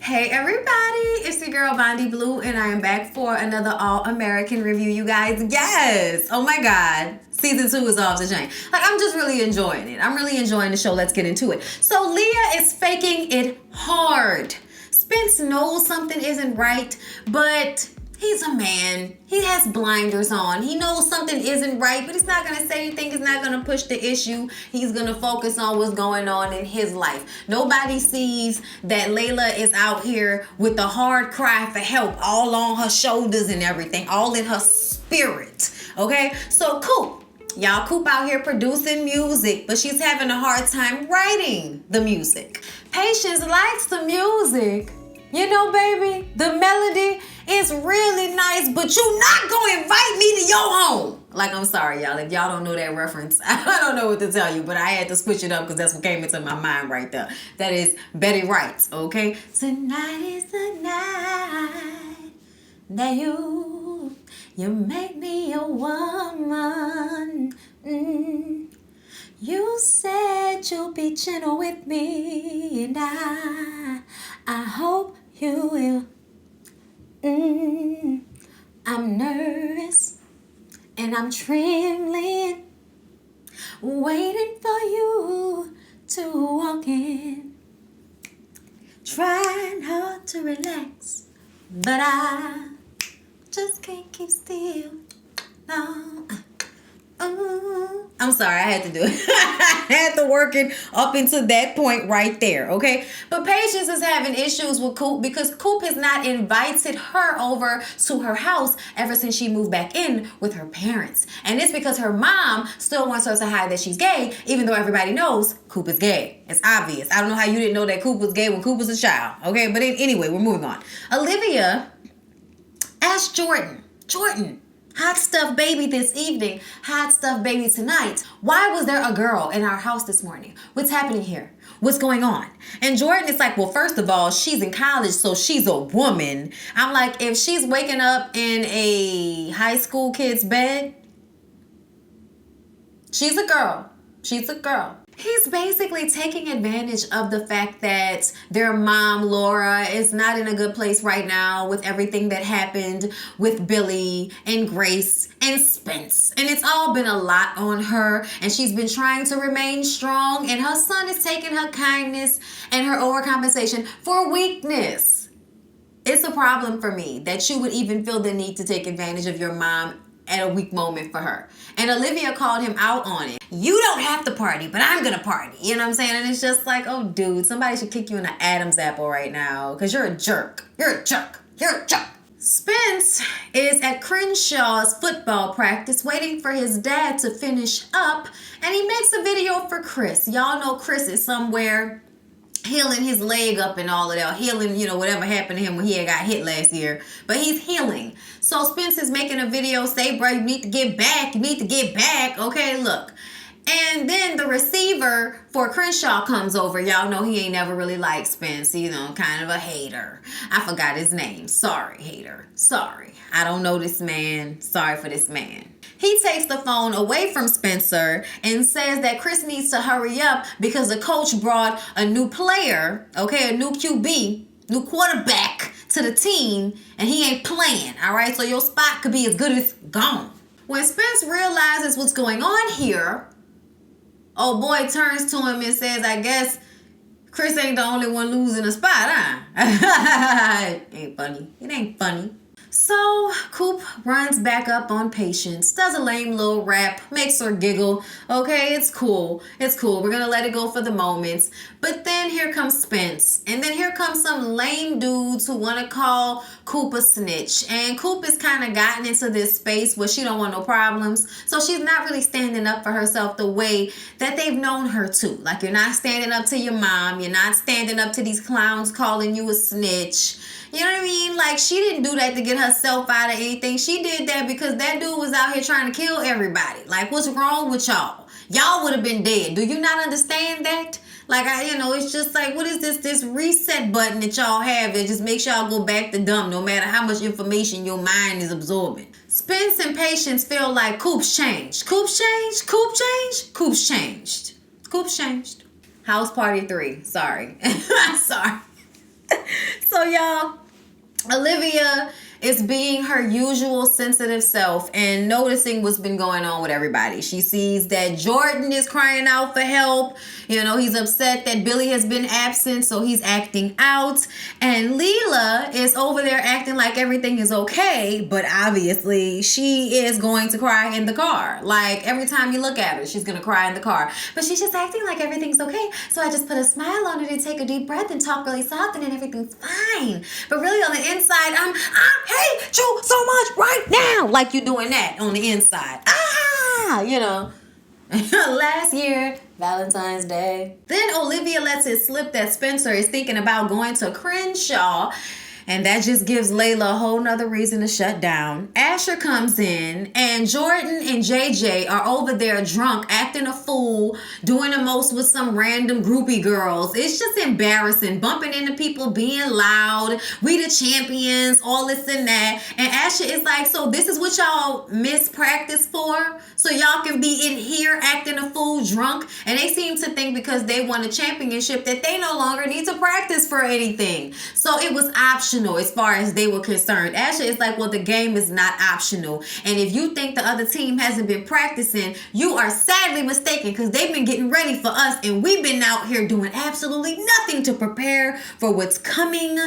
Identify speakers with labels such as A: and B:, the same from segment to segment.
A: Hey everybody, it's your girl Bondy Blue and I am back for another All-American review, you guys. Yes! Oh my God. Season 2 is off the chain. Like, I'm just really enjoying it. I'm really enjoying the show. Let's get into it. So Leah is faking it hard. Spence knows something isn't right, but he's a man. He has blinders on. He knows something isn't right, but he's not going to say anything. He's not going to push the issue. He's going to focus on what's going on in his life. Nobody sees that Layla is out here with the hard cry for help all on her shoulders and everything, all in her spirit. Okay? So Coop. Y'all, Coop out here producing music, but she's having a hard time writing the music. Patience likes the music. You know, baby, the melody is really nice, but you not gonna invite me to your home. Like, I'm sorry, y'all. If y'all don't know that reference, I don't know what to tell you, but I had to switch it up because that's what came into my mind right there. That is Betty Wright, okay? Tonight is the night that you make me a woman. You said you'll be gentle with me, and I hope you will. I'm nervous and I'm trembling, waiting for you to walk in. Trying hard to relax, but I just can't keep still. No. I'm sorry, I had to do it. I had to work it up into that point right there, okay? But Patience is having issues with Coop because Coop has not invited her over to her house ever since she moved back in with her parents. And it's because her mom still wants her to hide that she's gay, even though everybody knows Coop is gay. It's obvious. I don't know how you didn't know that Coop was gay when Coop was a child, okay? But anyway, we're moving on. Olivia asked Jordan, hot stuff baby this evening, hot stuff baby tonight, why was there a girl in our house this morning? What's happening here? What's going on? And Jordan is like, well, first of all, she's in college, so she's a woman. I'm like, if she's waking up in a high school kid's bed, she's a girl. She's a girl. He's basically taking advantage of the fact that their mom, Laura, is not in a good place right now with everything that happened with Billy and Grace and Spence. And it's all been a lot on her, and she's been trying to remain strong, and her son is taking her kindness and her overcompensation for weakness. It's a problem for me that you would even feel the need to take advantage of your mom at a weak moment for her. And Olivia called him out on it. You don't have to party, but I'm gonna party. You know what I'm saying? And it's just like, oh, dude, somebody should kick you in the Adam's apple right now because you're a jerk. You're a jerk. You're a jerk. Spence is at Crenshaw's football practice waiting for his dad to finish up, and he makes a video for Chris. Y'all know Chris is somewhere healing his leg up and all of that, healing, you know, whatever happened to him when he had got hit last year, but he's healing. So Spence is making a video, say, bro, you need to get back, okay, look. And then the receiver for Crenshaw comes over. Y'all know he ain't never really liked Spence, you know, kind of a hater. I forgot his name. Sorry, hater. Sorry. I don't know this man. Sorry for this man. He takes the phone away from Spencer and says that Chris needs to hurry up because the coach brought a new player, okay, a new QB, new quarterback to the team, and he ain't playing, all right? So your spot could be as good as gone. When Spence realizes what's going on here, old boy turns to him and says, I guess Chris ain't the only one losing a spot, huh? Ain't funny. It ain't funny. So Coop runs back up on Patience, does a lame little rap, makes her giggle. Okay, it's cool. It's cool. We're going to let it go for the moments. But then here comes Spence. And then here comes some lame dudes who want to call Coop a snitch. And Coop has kind of gotten into this space where she don't want no problems. So she's not really standing up for herself the way that they've known her to. Like, you're not standing up to your mom. You're not standing up to these clowns calling you a snitch. You know what I mean? Like, she didn't do that to get herself out of anything. She did that because that dude was out here trying to kill everybody. Like, what's wrong with y'all? Y'all would have been dead. Do you not understand that? Like, it's just like, what is this reset button that y'all have that just makes y'all go back to dumb no matter how much information your mind is absorbing? Spence and Patience feel like Coop's changed. Coop's changed? Coop changed? Coop's changed. Coop's changed. House Party 3. Sorry. Sorry. So y'all, Olivia is being her usual sensitive self and noticing what's been going on with everybody. She sees that Jordan is crying out for help. You know, he's upset that Billy has been absent, so he's acting out. And Leela is over there acting like everything is okay, but obviously she is going to cry in the car. Like, every time you look at her, she's going to cry in the car. But she's just acting like everything's okay. So I just put a smile on it and take a deep breath and talk really soft, and then everything's fine. But really on the inside, I hate you so much right now. Like you doing that on the inside. You know. Last year, Valentine's Day. Then Olivia lets it slip that Spencer is thinking about going to Crenshaw. And that just gives Layla a whole nother reason to shut down. Asher comes in, and Jordan and JJ are over there drunk, acting a fool, doing the most with some random groupie girls. It's just embarrassing, bumping into people, being loud, we the champions, all this and that. And Asher is like, so this is what y'all miss practice for? So y'all can be in here acting a fool, drunk? And they seem to think because they won a championship that they no longer need to practice for anything. So it was optional as far as they were concerned. Asher is like, well, the game is not optional. And if you think the other team hasn't been practicing, you are sadly mistaken, because they've been getting ready for us and we've been out here doing absolutely nothing to prepare for what's coming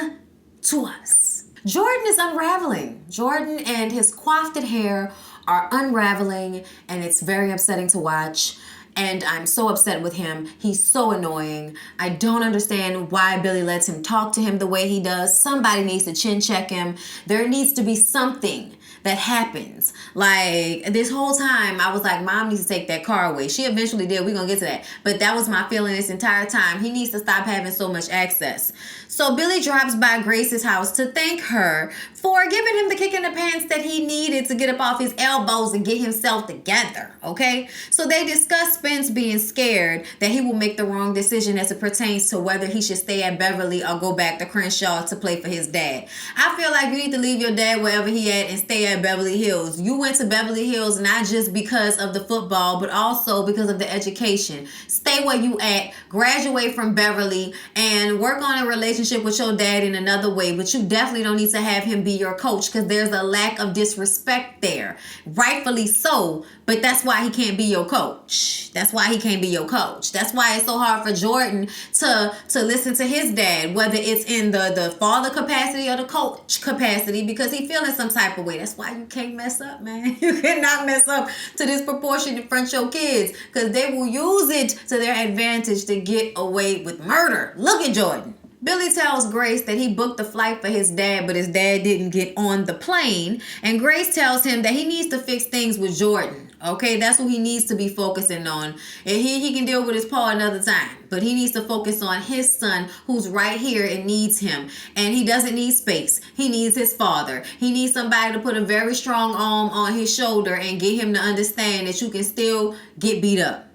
A: to us. Jordan is unraveling. Jordan and his coiffed hair are unraveling, and it's very upsetting to watch. And I'm so upset with him. He's so annoying. I don't understand why Billy lets him talk to him the way he does. Somebody needs to chin check him. There needs to be something that happens. Like, this whole time, I was like, Mom needs to take that car away. She eventually did. We're going to get to that. But that was my feeling this entire time. He needs to stop having so much access. So Billy drops by Grace's house to thank her for giving him the kick in the pants that he needed to get up off his elbows and get himself together, okay? So they discuss Spence being scared that he will make the wrong decision as it pertains to whether he should stay at Beverly or go back to Crenshaw to play for his dad. I feel like you need to leave your dad wherever he at and stay at Beverly Hills. You went to Beverly Hills not just because of the football, but also because of the education. Stay where you at, graduate from Beverly, and work on a relationship with your dad in another way. But you definitely don't need to have him be your coach, because there's a lack of disrespect there. Rightfully so, but that's why he can't be your coach. That's why he can't be your coach. That's why it's so hard for Jordan to listen to his dad, whether it's in the father capacity or the coach capacity, because he feeling some type of way. That's why you can't mess up, man. You cannot mess up to this proportion in front of your kids, because they will use it to their advantage to get away with murder. Look at Jordan. Billy tells Grace that he booked the flight for his dad, but his dad didn't get on the plane. And Grace tells him that he needs to fix things with Jordan. Okay, that's what he needs to be focusing on. And he can deal with his paw another time. But he needs to focus on his son, who's right here and needs him. And he doesn't need space. He needs his father. He needs somebody to put a very strong arm on his shoulder and get him to understand that you can still get beat up.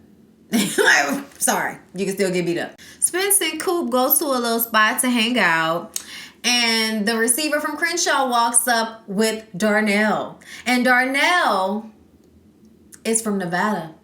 A: Sorry, you can still get beat up. Spence and Coop goes to a little spot to hang out, and the receiver from Crenshaw walks up with Darnell. And Darnell is from Nevada.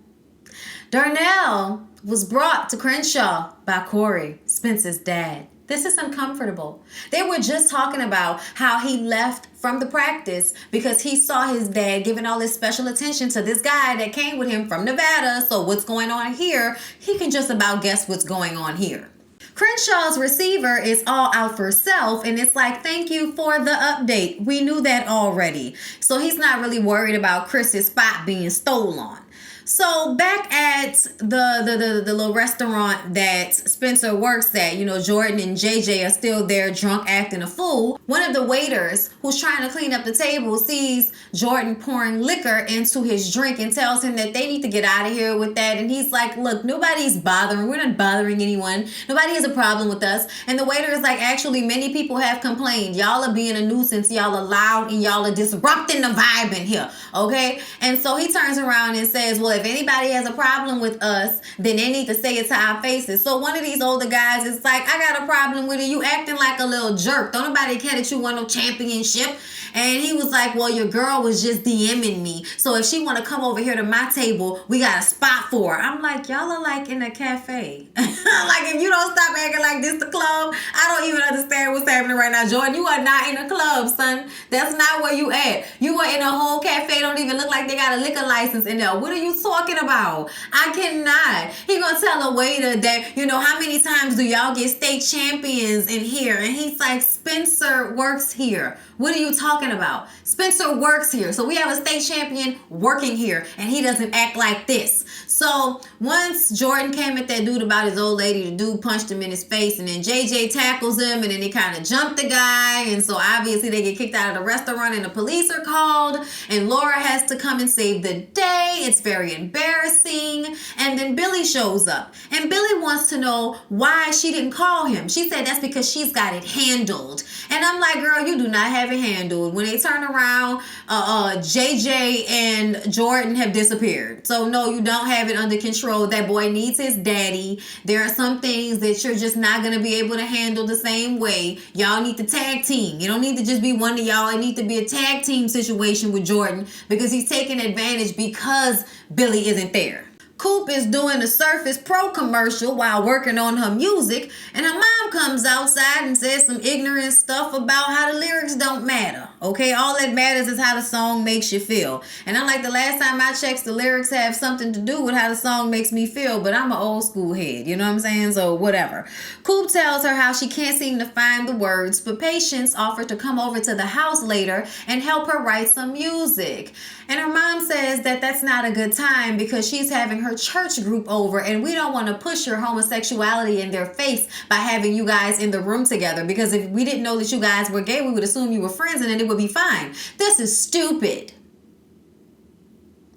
A: Darnell was brought to Crenshaw by Corey, Spence's dad. This is uncomfortable. They were just talking about how he left from the practice because he saw his dad giving all this special attention to this guy that came with him from Nevada. So what's going on here? He can just about guess what's going on here. Crenshaw's receiver is all out for self, and it's like, thank you for the update. We knew that already. So he's not really worried about Chris's spot being stolen. So back at the little restaurant that Spencer works at, you know, Jordan and JJ are still there drunk acting a fool. One of the waiters who's trying to clean up the table sees Jordan pouring liquor into his drink and tells him that they need to get out of here with that. And he's like, look, nobody's bothering. We're not bothering anyone. Nobody has a problem with us. And the waiter is like, actually, many people have complained. Y'all are being a nuisance. Y'all are loud and y'all are disrupting the vibe in here. Okay? And so he turns around and says, well, if anybody has a problem with us, then they need to say it to our faces. So one of these older guys is like, I got a problem with it. You acting like a little jerk. Don't nobody care that you won no championship. And he was like, well, your girl was just DMing me. So if she want to come over here to my table, we got a spot for her. I'm like, y'all are like in a cafe. Like, if you don't stop acting like this the club, I don't even understand what's happening right now. Jordan, you are not in a club, son. That's not where you at. You are in a whole cafe. Don't even look like they got a liquor license in there. What are you talking about? I cannot. He gonna tell a waiter that, you know, how many times do y'all get state champions in here? And he's like, Spencer works here. What are you talking about? Spencer works here. So we have a state champion working here, and he doesn't act like this. So once Jordan came at that dude about his old lady, the dude punched him in his face, and then JJ tackles him, and then he kind of jumped the guy, and so obviously they get kicked out of the restaurant, and the police are called, and Laura has to come and save the day. It's very embarrassing. And then Billy shows up, and Billy wants to know why she didn't call him. She said that's because she's got it handled. And I'm like, girl, you do not have it handled. When they turn around, JJ and Jordan have disappeared. So no, you don't have it under control. That boy needs his daddy. There are some things that you're just not going to be able to handle the same way. Y'all need to tag team. You don't need to just be one of y'all. It needs to be a tag team situation with Jordan, because he's taking advantage because Billy isn't there. Coop is doing a Surface Pro commercial while working on her music, and her mom comes outside and says some ignorant stuff about how the lyrics don't matter. Okay, all that matters is how the song makes you feel. And I'm like, the last time I checked, the lyrics have something to do with how the song makes me feel, but I'm an old school head, you know what I'm saying? So whatever. Coop tells her how she can't seem to find the words, but Patience offered to come over to the house later and help her write some music. And her mom says that that's not a good time because she's having her church group over, and we don't want to push your homosexuality in their face by having you guys in the room together, because if we didn't know that you guys were gay, we would assume you were friends and then it would be fine. This is stupid.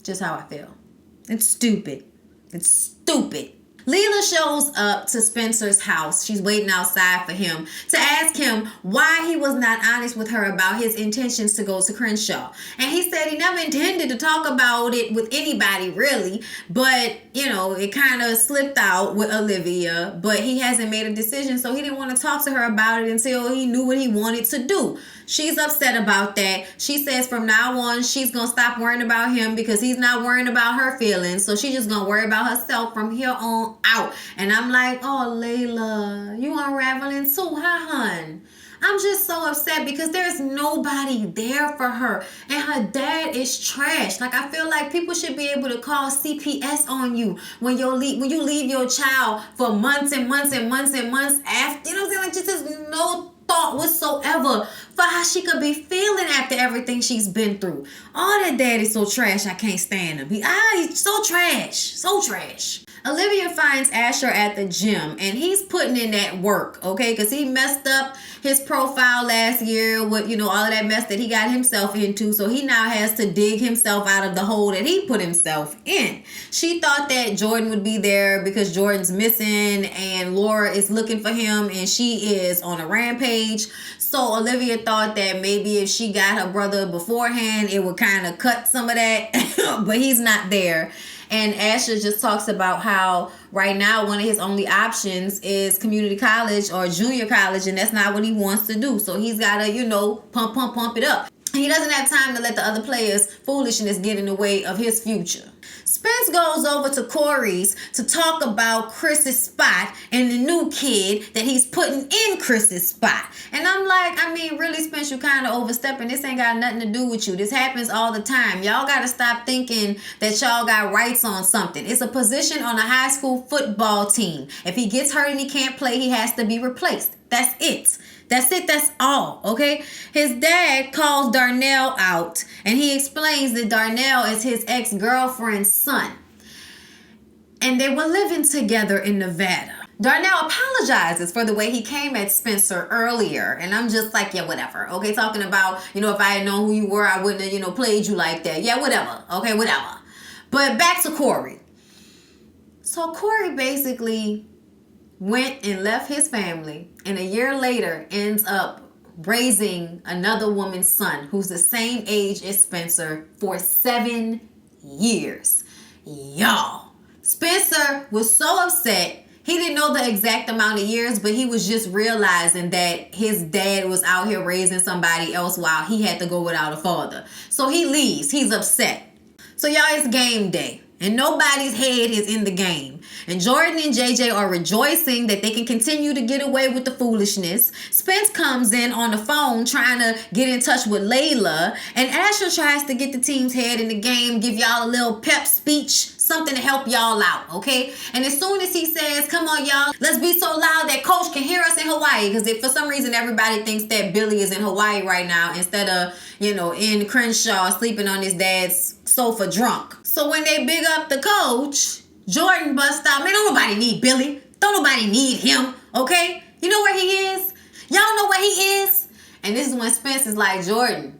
A: Just how I feel. It's stupid. It's stupid. Leela shows up to Spencer's house. She's waiting outside for him to ask him why he was not honest with her about his intentions to go to Crenshaw. And he said he never intended to talk about it with anybody, really. But, you know, it kind of slipped out with Olivia. But he hasn't made a decision, so he didn't want to talk to her about it until he knew what he wanted to do. She's upset about that. She says from now on, she's going to stop worrying about him because he's not worrying about her feelings. So she's just going to worry about herself from here on out. And I'm like, oh, Layla, you unraveling too, huh, hun? I'm just so upset because there's nobody there for her. And her dad is trash. Like, I feel like people should be able to call CPS on you when you leave your child for months and months and months and months after. You know what I'm saying? Like, just there's no thought whatsoever for how she could be feeling after everything she's been through. Oh, that daddy's so trash, I can't stand him. He's so trash. So trash. Olivia finds Asher at the gym, and he's putting in that work, okay? Because he messed up his profile last year with, you know, all of that mess that he got himself into. So he now has to dig himself out of the hole that he put himself in. She thought that Jordan would be there because Jordan's missing and Laura is looking for him, and she is on a rampage. So Olivia thought that maybe if she got her brother beforehand, it would kind of cut some of that, but he's not there. And Asher just talks about how right now one of his only options is community college or junior college, and that's not what he wants to do. So he's got to, you know, pump it up. He doesn't have time to let the other players' foolishness get in the way of his future. Spence goes over to Corey's to talk about Chris's spot and the new kid that he's putting in Chris's spot. And I'm like, I mean, really, Spence, you kind of overstepping. This ain't got nothing to do with you. This happens all the time. Y'all got to stop thinking that y'all got rights on something. It's a position on a high school football team. If he gets hurt and he can't play, he has to be replaced. That's it. That's it. That's all. Okay. His dad calls Darnell out, and he explains that Darnell is his ex-girlfriend's son, and they were living together in Nevada. Darnell apologizes for the way he came at Spencer earlier, and I'm just like, yeah, whatever. Okay, talking about, you know, if I had known who you were, I wouldn't have, you know, played you like that. Yeah, whatever. Okay, whatever. But back to Corey. So Corey basically went and left his family, and a year later ends up raising another woman's son who's the same age as Spencer for 7 years. y'all. Spencer was so upset. He didn't know the exact amount of years, but he was just realizing that his dad was out here raising somebody else while he had to go without a father. So he leaves. He's upset. So y'all, it's game day. And nobody's head is in the game. And Jordan and JJ are rejoicing that they can continue to get away with the foolishness. Spence comes in on the phone trying to get in touch with Layla. And Asher tries to get the team's head in the game, give y'all a little pep speech, something to help y'all out, okay? And as soon as he says, come on, y'all, let's be so loud that Coach can hear us in Hawaii. Because if for some reason everybody thinks that Billy is in Hawaii right now instead of, in Crenshaw sleeping on his dad's sofa drunk. So when they big up the coach, Jordan busts out, man, don't nobody need Billy. Don't nobody need him, okay? You know where he is? Y'all know where he is? And this is when Spence is like, Jordan,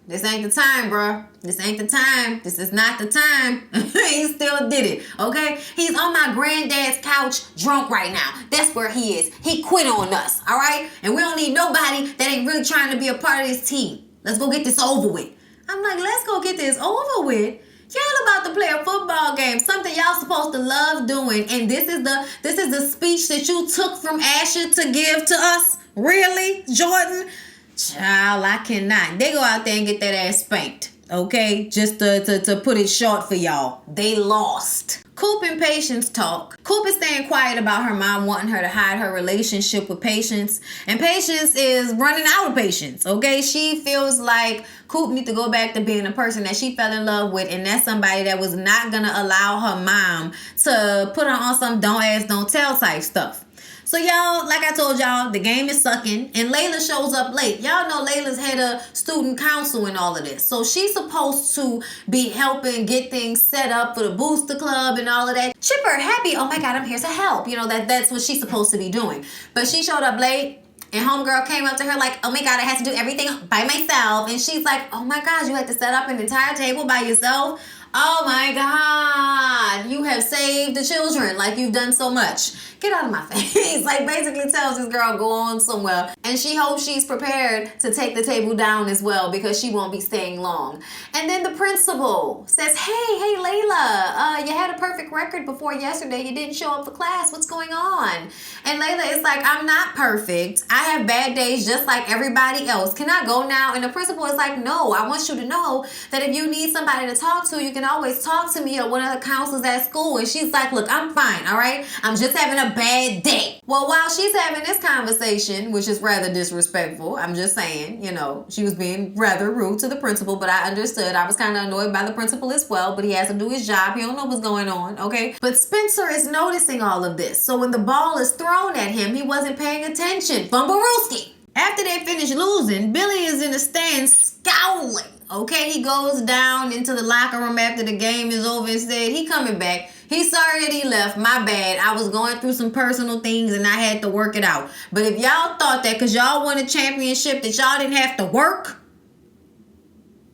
A: this ain't the time, bro. This ain't the time. This is not the time. He still did it, okay? He's on my granddad's couch drunk right now. That's where he is. He quit on us, all right? And we don't need nobody that ain't really trying to be a part of this team. Let's go get this over with. I'm like, let's go get this over with. Y'all about to play a football game, something y'all supposed to love doing, and this is the speech that you took from Asher to give to us? Really, Jordan? Child, I cannot. They go out there and get that ass spanked, okay? Just to put it short for y'all. They lost. Coop and Patience talk. Coop is staying quiet about her mom wanting her to hide her relationship with Patience. And Patience is running out of patience, okay? She feels like Coop needs to go back to being a person that she fell in love with. And that's somebody that was not going to allow her mom to put her on some don't ask, don't tell type stuff. So y'all, like I told y'all, the game is sucking, and Layla shows up late. Y'all know Layla's head of student council and all of this. So she's supposed to be helping get things set up for the booster club and all of that. Chipper, happy, oh my God, I'm here to help. That's what she's supposed to be doing. But she showed up late, and homegirl came up to her like, oh my God, I had to do everything by myself. And she's like, oh my God, you had to set up an entire table by yourself? Oh my God, you have saved the children like you've done so much. Get out of my face. Like basically tells this girl go on somewhere. And she hopes she's prepared to take the table down as well because she won't be staying long. And then the principal says, hey Layla, you had a perfect record before yesterday. You didn't show up for class. What's going on? And Layla is like, I'm not perfect. I have bad days just like everybody else. Can I go now? And the principal is like, no, I want you to know that if you need somebody to talk to, you can always talk to me or one of the counselors at school. And she's like, look, I'm fine, all right? I'm just having a bad day. Well, while she's having this conversation, which is rather disrespectful, I'm just saying, she was being rather rude to the principal, but I understood. I was kind of annoyed by the principal as well, but he has to do his job. He don't know what's going on, okay? But Spencer is noticing all of this. So when the ball is thrown at him, he wasn't paying attention. Fumble-rooski. After they finish losing, Billy is in the stands scowling. Okay, he goes down into the locker room after the game is over and said he coming back. He's sorry that he left. My bad. I was going through some personal things and I had to work it out. But if y'all thought that because y'all won a championship that y'all didn't have to work,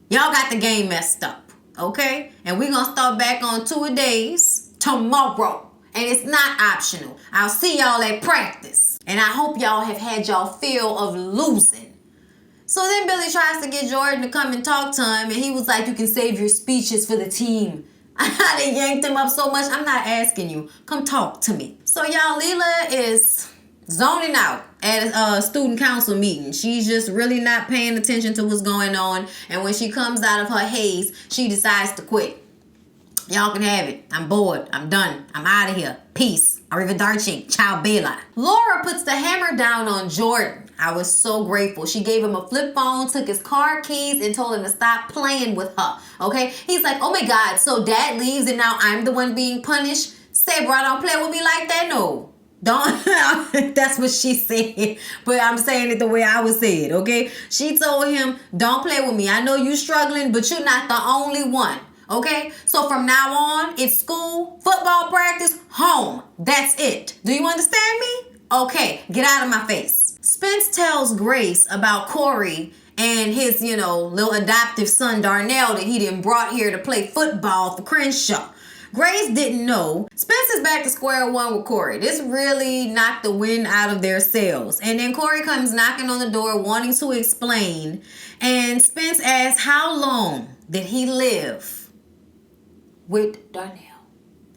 A: y'all got the game messed up. Okay? And we're going to start back on 2-a-days tomorrow. And it's not optional. I'll see y'all at practice. And I hope y'all have had y'all feel of losing. So then Billy tries to get Jordan to come and talk to him. And he was like, you can save your speeches for the team. They yanked him up so much. I'm not asking you. Come talk to me. So y'all, Leela is zoning out at a student council meeting. She's just really not paying attention to what's going on. And when she comes out of her haze, she decides to quit. Y'all can have it. I'm bored. I'm done. I'm out of here. Peace. Arrivederci. Ciao bella. Laura puts the hammer down on Jordan. I was so grateful. She gave him a flip phone, took his car keys, and told him to stop playing with her. Okay? He's like, oh my God, so dad leaves and now I'm the one being punished? Say, bro, don't play with me like that. No. Don't. That's what she said. But I'm saying it the way I would say it, okay? She told him, don't play with me. I know you're struggling, but you're not the only one. Okay? So from now on, it's school, football practice, home. That's it. Do you understand me? Okay, get out of my face. Spence tells Grace about Corey and his, little adoptive son Darnell that he didn't brought here to play football for Crenshaw. Grace didn't know. Spence is back to square one with Corey. This really knocked the wind out of their sails. And then Corey comes knocking on the door wanting to explain. And Spence asks how long did he live with Darnell.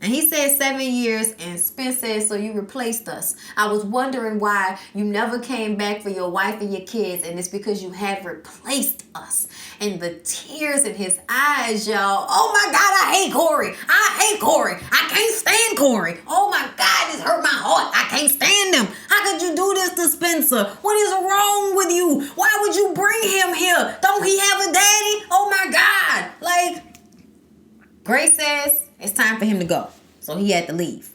A: And he said 7 years, and Spence said, so you replaced us. I was wondering why you never came back for your wife and your kids, and it's because you had replaced us. And the tears in his eyes, y'all. Oh my God, I hate Corey. I hate Corey. I can't stand Corey. Oh my God, this hurt my heart. I can't stand him. How could you do this to Spencer? What is wrong with you? Why would you bring him here? Don't he have a daddy? Oh my God. Like, Gray says it's time for him to go. So he had to leave.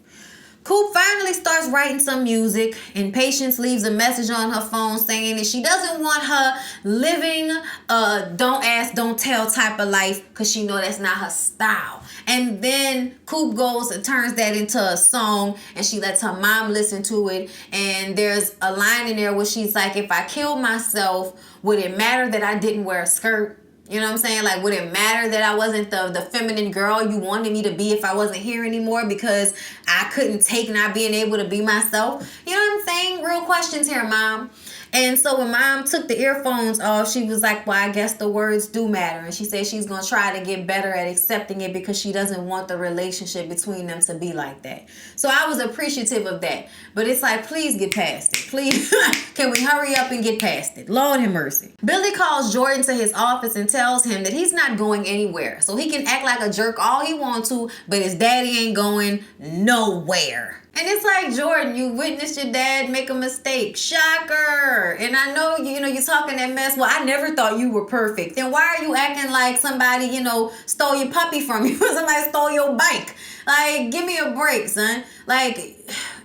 A: Coop finally starts writing some music, and Patience leaves a message on her phone saying that she doesn't want her living don't ask, don't tell type of life because she know that's not her style. And then Coop goes and turns that into a song, and she lets her mom listen to it. And there's a line in there where she's like, if I kill myself, would it matter that I didn't wear a skirt? You know what I'm saying? Like, would it matter that I wasn't the feminine girl you wanted me to be if I wasn't here anymore because I couldn't take not being able to be myself? You know what I'm saying? Real questions here, Mom. And so when Mom took the earphones off, she was like, well, I guess the words do matter. And she said she's going to try to get better at accepting it because she doesn't want the relationship between them to be like that. So I was appreciative of that. But it's like, please get past it. Please, can we hurry up and get past it? Lord have mercy. Billy calls Jordan to his office and tells him that he's not going anywhere. So he can act like a jerk all he wants to, but his daddy ain't going nowhere. And it's like, Jordan, you witnessed your dad make a mistake. Shocker. And I know, you're talking that mess. Well, I never thought you were perfect. Then why are you acting like somebody, stole your puppy from you? Somebody stole your bike. Like, give me a break, son. Like,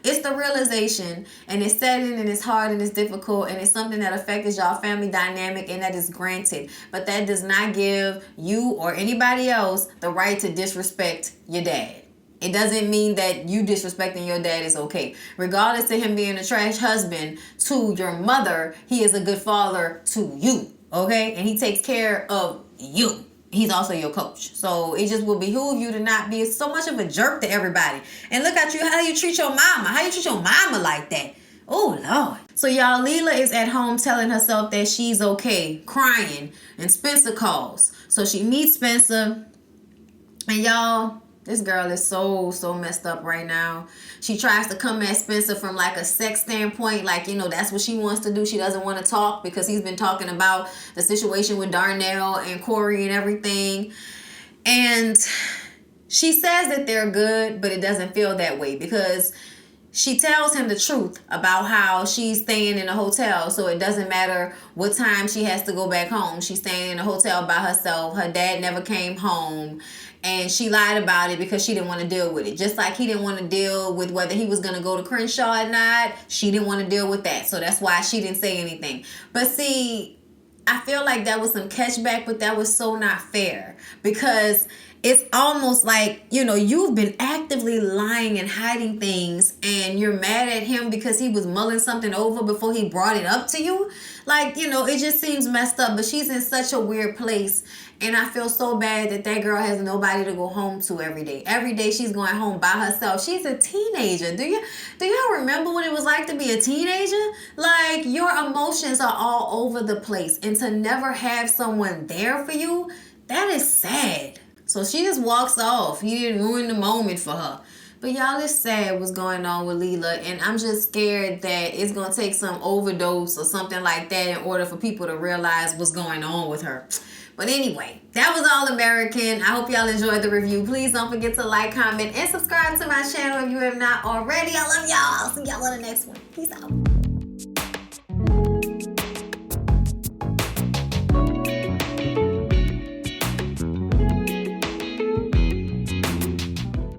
A: it's the realization, and it's setting, and it's hard, and it's difficult, and it's something that affects y'all family dynamic, and that is granted. But that does not give you or anybody else the right to disrespect your dad. It doesn't mean that you disrespecting your dad is okay. Regardless of him being a trash husband to your mother, he is a good father to you, okay? And he takes care of you. He's also your coach. So it just will behoove you to not be so much of a jerk to everybody. And look at you, how you treat your mama. How you treat your mama like that? Oh, Lord. So, y'all, Leela is at home telling herself that she's okay, crying. And Spencer calls. So she meets Spencer. And, y'all, this girl is so messed up right now. She tries to come at Spencer from like a sex standpoint. Like, that's what she wants to do. She doesn't want to talk because he's been talking about the situation with Darnell and Corey and everything. And she says that they're good, but it doesn't feel that way because she tells him the truth about how she's staying in a hotel. So it doesn't matter what time she has to go back home. She's staying in a hotel by herself. Her dad never came home. And she lied about it because she didn't want to deal with it. Just like he didn't want to deal with whether he was going to go to Crenshaw or not. She didn't want to deal with that. So that's why she didn't say anything. But see, I feel like that was some catchback, but that was so not fair. Because it's almost like, you've been actively lying and hiding things, and you're mad at him because he was mulling something over before he brought it up to you. Like, it just seems messed up. But she's in such a weird place. And I feel so bad that girl has nobody to go home to every day. Every day she's going home by herself. She's a teenager. Do y'all remember what it was like to be a teenager? Like, your emotions are all over the place. And to never have someone there for you, that is sad. So she just walks off. He didn't ruin the moment for her. But y'all, it's sad what's going on with Leela. And I'm just scared that it's going to take some overdose or something like that in order for people to realize what's going on with her. But anyway, that was All American. I hope y'all enjoyed the review. Please don't forget to like, comment, and subscribe to my channel if you have not already. I love y'all. I'll see y'all on the next one. Peace out.